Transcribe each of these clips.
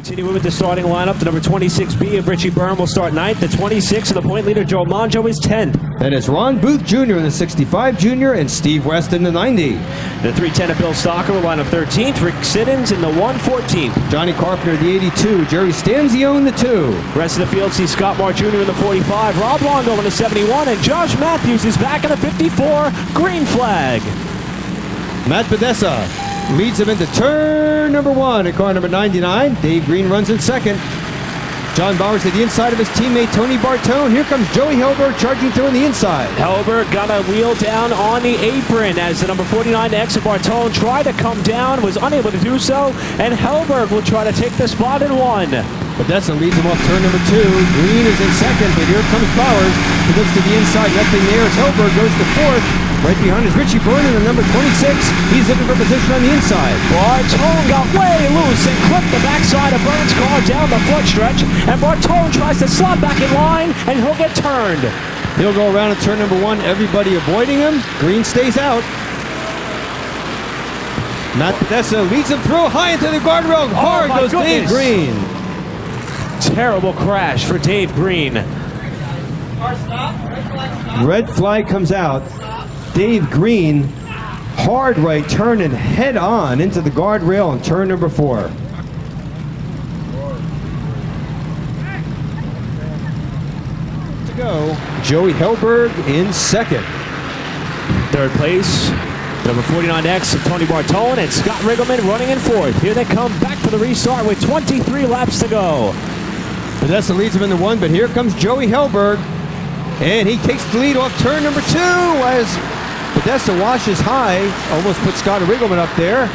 Continuing with the starting lineup, the number 26B of Richie Byrne will start 9th. The 26 of the point leader, Joe Monjo, is 10th. Then it's Ron Booth Jr. in the 65 Junior and Steve West in the 90. The 310 of Bill Stocker will line up 13th. Rick Siddons in the 114th. Johnny Carpenter, the 82. Jerry Stanzio in the 2. Rest of the field sees Scott Moore Jr. in the 45. Rob Longo in the 71. And Josh Matthews is back in the 54. Green flag. Matt Podesta leads him into turn number 1 at car number 99. Dave Green runs in second. John Bowers to the inside of his teammate Tony Bartone. Here comes Joey Helberg charging through on the inside. Helberg got a wheel down on the apron as the number 49X of Bartone tried to come down, was unable to do so, and Helberg will try to take the spot in 1. Podesta leads him off turn number 2. Green is in second, but here comes Bowers. He looks to the inside, nothing there as Helberg goes to 4th. Right behind is Richie Byrne in the number 26. He's looking for position on the inside. Bartone got way loose and clipped the backside of Byrne's car down the front stretch. And Bartone tries to slot back in line, and he'll get turned. He'll go around at turn number 1, everybody avoiding him. Green stays out. Matt Podesta leads him through, high into the guardrail. Hard goes Dave Green. Terrible crash for Dave Green. Red flag comes out. Dave Green, hard right turn and head on into the guardrail on turn number 4. To go, Joey Helberg in second. Third place, number 49X of Tony Bartone and Scott Riggleman running in 4th. Here they come back for the restart with 23 laps to go. Podesta leads him in the 1, but here comes Joey Helberg. And he takes the lead off turn number 2 as Podesta washes high, almost put Scott Riggleman up there.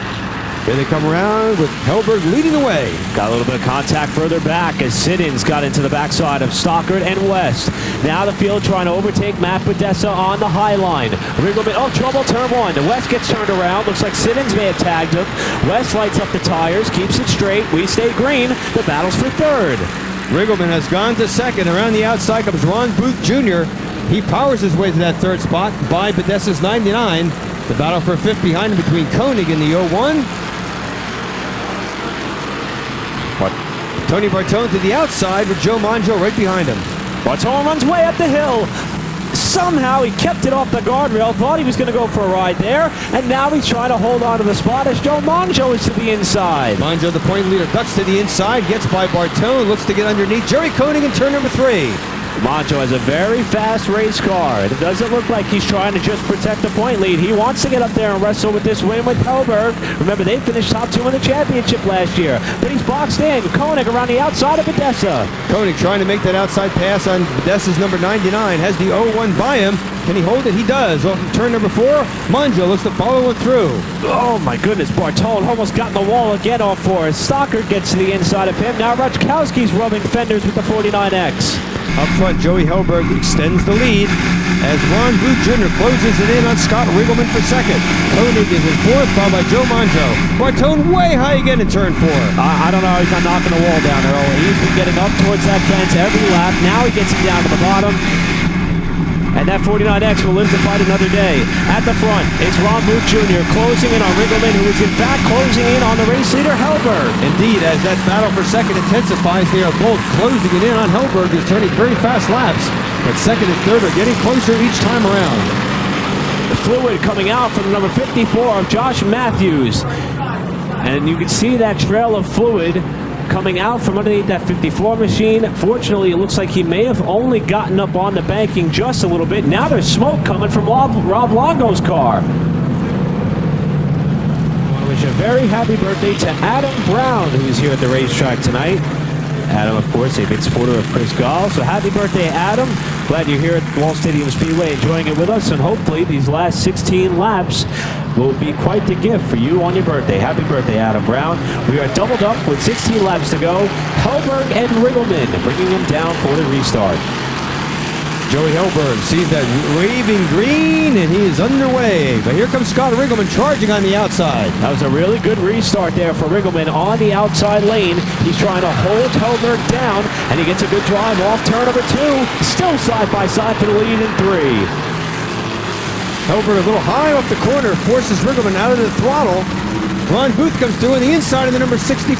Here they come around with Helberg leading the way. Got a little bit of contact further back as Siddons got into the backside of Stockard and West. Now the field trying to overtake Matt Podesta on the high line. Riggleman, oh, trouble, turn 1. West gets turned around. Looks like Siddons may have tagged him. West lights up the tires, keeps it straight. We stay green. The battle's for 3rd. Riggleman has gone to 2nd. Around the outside comes Ron Booth Jr. He powers his way to that 3rd spot by Podesta's 99. The battle for 5th behind him between Koenig and the 01. Tony Bartone to the outside with Joe Monjo right behind him. Bartone runs way up the hill. Somehow he kept it off the guardrail, thought he was going to go for a ride there, and now he's trying to hold on to the spot as Joe Monjo is to the inside. Monjo, the point leader, ducks to the inside, gets by Bartone, looks to get underneath Jerry Koenig in turn number 3. Monjo has a very fast race car. It doesn't look like he's trying to just protect the point lead. He wants to get up there and wrestle with this win with Helberg. Remember, they finished top 2 in the championship last year. But he's boxed in. Koenig around the outside of Podesta. Koenig trying to make that outside pass on Podesta's number 99. Has the 01 by him. Can he hold it? He does. Off turn number 4, Monjo looks to follow it through. Oh my goodness, Bartone almost got in the wall again off for us. Stockard gets to the inside of him. Now Rutschkowski's rubbing fenders with the 49X. Up front, Joey Helberg extends the lead as Ron Booth Jr. closes it in on Scott Riggleman for 2nd. Koenig is in 4th, followed by Joe Monjo. Bartone way high again in turn 4. I don't know, he's not knocking the wall down, Earl. He's been getting up towards that fence every lap. Now he gets him down to the bottom. And that 49X will live to fight another day. At the front, it's Ron Booth Jr. closing in on Riggleman, who is in fact closing in on the race leader, Helberg. Indeed, as that battle for 2nd intensifies, they are both closing it in on Helberg, who's turning very fast laps. But 2nd and 3rd are getting closer each time around. The fluid coming out from number 54 of Josh Matthews. And you can see that trail of fluid coming out from underneath that 54 machine. Fortunately, it looks like he may have only gotten up on the banking just a little bit. Now there's smoke coming from Rob Longo's car. I want to wish a very happy birthday to Adam Brown, who's here at the racetrack tonight. Adam, of course, a big supporter of Chris Gall. So happy birthday, Adam. Glad you're here at Wall Stadium Speedway enjoying it with us. And hopefully these last 16 laps will be quite the gift for you on your birthday. Happy birthday, Adam Brown. We are doubled up with 16 laps to go. Helberg and Riggleman bringing him down for the restart. Joey Helberg sees that waving green, and he is underway. But here comes Scott Riggleman charging on the outside. That was a really good restart there for Riggleman on the outside lane. He's trying to hold Helberg down, and he gets a good drive off turn number 2. Still side by side for the lead in 3. Helberg a little high off the corner, forces Riggleman out of the throttle. Ron Booth comes through on the inside of the number 65.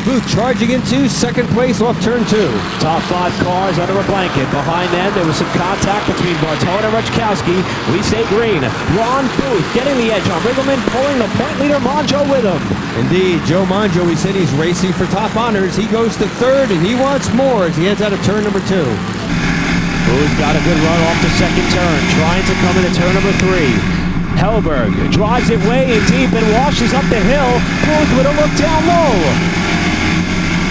Booth charging into second place off turn 2. Top 5 cars under a blanket. Behind them, there was some contact between Bartone and Rutschkowski. We say green. Ron Booth getting the edge on Riggleman, pulling the point leader Monjo with him. Indeed, Joe Monjo, we said he's racing for top honors. He goes to third, and he wants more as he heads out of turn number 2. Booth got a good run off the second turn, trying to come into turn number 3. Hellberg drives it way in deep and washes up the hill. Booth with a look down low.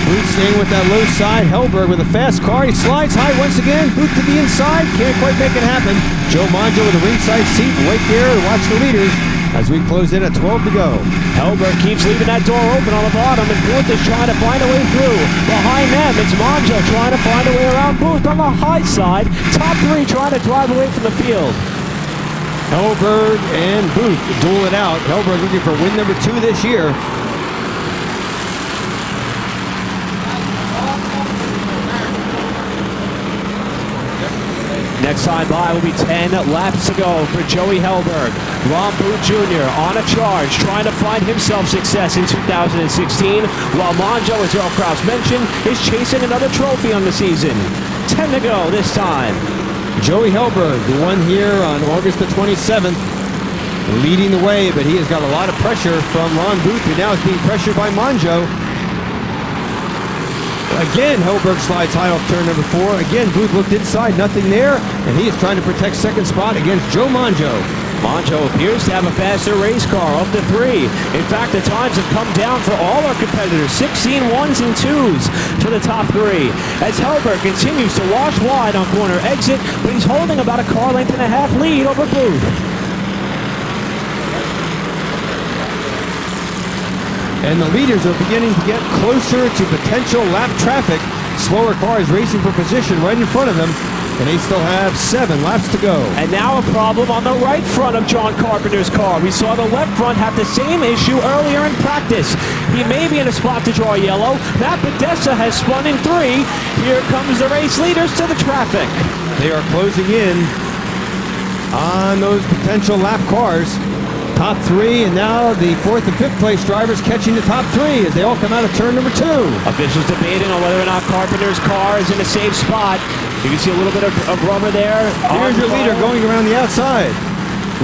Booth staying with that low side. Hellberg with a fast car. He slides high once again. Booth to the inside. Can't quite make it happen. Joe Monjo with a ringside seat right there to watch the leaders as we close in at 12 to go. Hellberg keeps leaving that door open on the bottom, and Booth is trying to find a way through. Behind them, it's Monjo trying to find a way around Booth on the high side. Top 3 trying to drive away from the field. Hellberg and Booth duel it out. Hellberg looking for win number 2 this year. Next time by will be 10 laps to go for Joey Hellberg. Ron Booth Jr. on a charge, trying to find himself success in 2016, while Monjo, as Earl Krause mentioned, is chasing another trophy on the season. 10 to go this time. Joey Hellberg, the one here on August the 27th, leading the way, but he has got a lot of pressure from Ron Booth, who now is being pressured by Monjo. Again, Hellberg slides high off turn number 4. Again, Booth looked inside, nothing there, and he is trying to protect second spot against Joe Monjo. Monjo appears to have a faster race car, up to 3. In fact, the times have come down for all our competitors. 16 1s and 2s for the top 3. As Hellberg continues to wash wide on corner exit, but he's holding about a car length and a half lead over Booth. And the leaders are beginning to get closer to potential lap traffic. Slower cars racing for position right in front of them. And they still have 7 laps to go. And now a problem on the right front of John Carpenter's car. We saw the left front have the same issue earlier in practice. He may be in a spot to draw yellow. Matt Podesta has spun in 3. Here comes the race leaders to the traffic. They are closing in on those potential lap cars. Top 3, and now the 4th and 5th place drivers catching the top 3 as they all come out of turn number 2. Officials debating on whether or not Carpenter's car is in a safe spot. You can see a little bit of rubber there. Here's your leader going around the outside.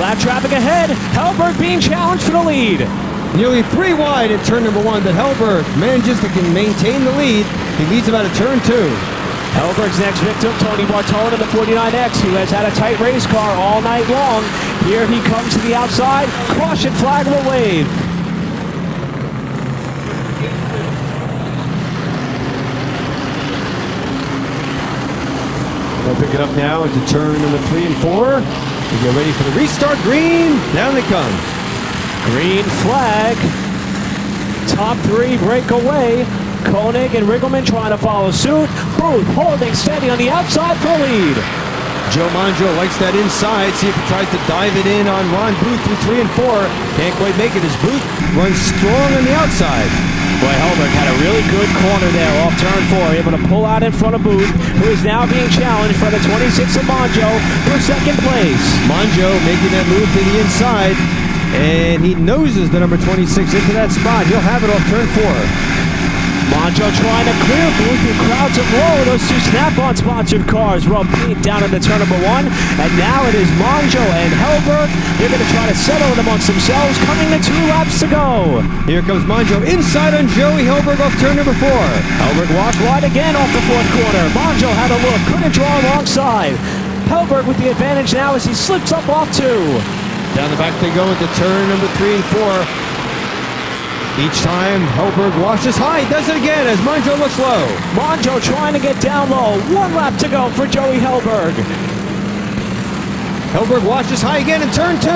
Lap traffic ahead. Hellberg being challenged for the lead. Nearly 3 wide in turn number 1, but Hellberg manages to maintain the lead. He leads about a turn 2. Hellberg's next victim, Tony Bartone in the 49X, who has had a tight race car all night long. Here he comes to the outside. Caution flag will wave. They'll pick it up now into turn number 3 and 4. We get ready for the restart. Green. Down they come. Green flag. Top 3 break away. Koenig and Riggleman trying to follow suit. Booth holding steady on the outside for the lead. Joe Monjo likes that inside. See if he tries to dive it in on Ron Booth through 3 and 4. Can't quite make it as Booth runs strong on the outside. Boy, Hellberg had a really good corner there off turn 4, able to pull out in front of Booth, who is now being challenged for the 26 of Monjo for second place. Monjo making that move to the inside, and he noses the number 26 into that spot. He'll have it off turn 4. Monjo trying to clear Booth, who crowds him low. Those 2 Snap-on sponsored cars rub paint down into turn number 1. And now it is Monjo and Hellberg. They're going to try to settle it amongst themselves, coming to 2 laps to go. Here comes Monjo inside on Joey Hellberg off turn number 4. Hellberg walked wide again off the 4th corner. Monjo had a look, couldn't draw alongside. Hellberg with the advantage now as he slips up off 2. Down the back they go into turn number 3 and 4. Each time, Hellberg washes high. Does it again as Monjo looks low. Monjo trying to get down low. 1 lap to go for Joey Hellberg. Hellberg washes high again in turn 2.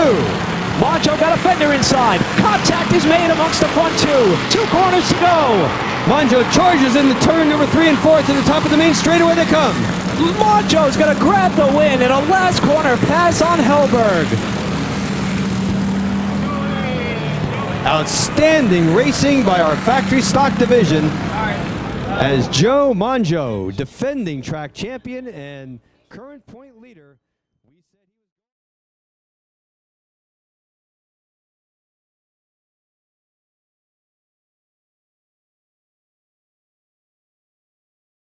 Monjo got a fender inside. Contact is made amongst the front 2. 2 corners to go. Monjo charges into turn number 3 and 4 to the top of the main straightaway they come. Monjo's going to grab the win in a last corner pass on Hellberg. Outstanding racing by our factory stock division as Joe Monjo, defending track champion and current point leader.